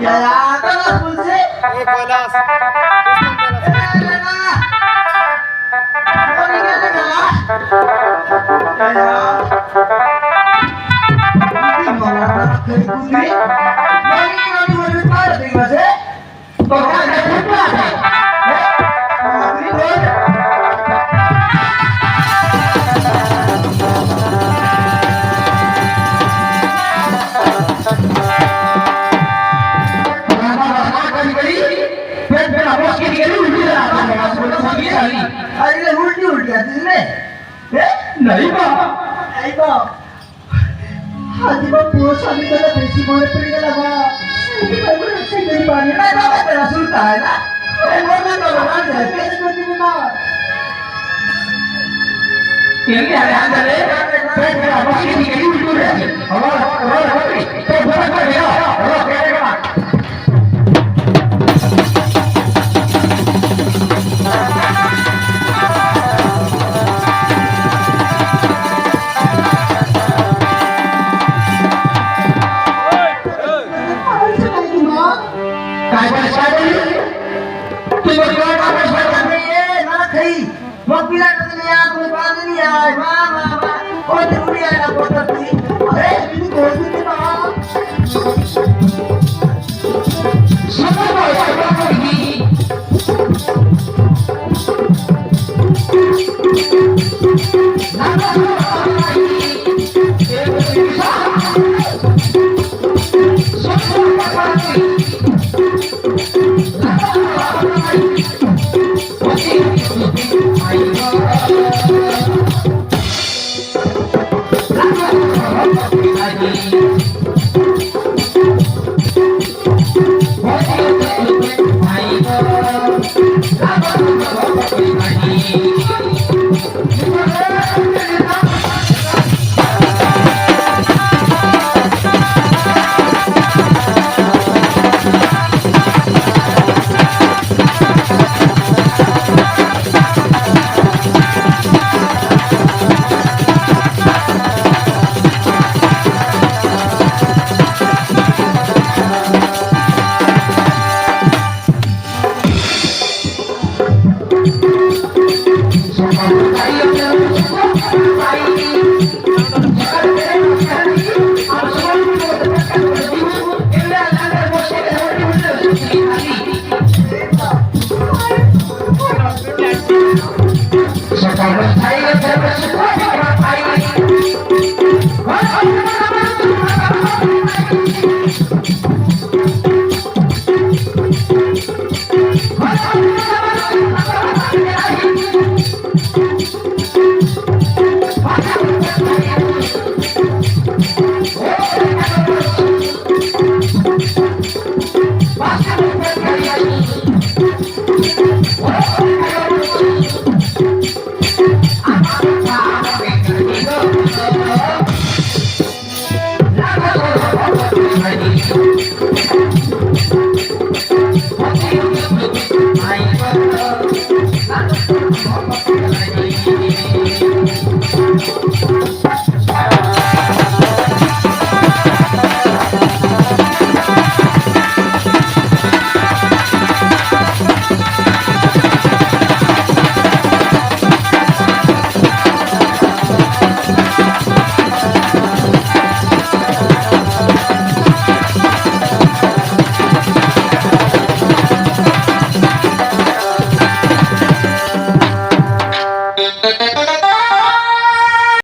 Ya, todos pulse. Bolas. अरे उल्टी उल्टी आती है नहीं बा नहीं बा आजीबा पूरा स्वामी त्याला बेसी मोरे पडी गेला बा से नहीं पानी नाही बाबा त्याला सुलता है ना ए मोरे तो बना दे कैसे करती ना ये क्या है अंदर है पेट में आवाज की निकली उल्टी है हमारा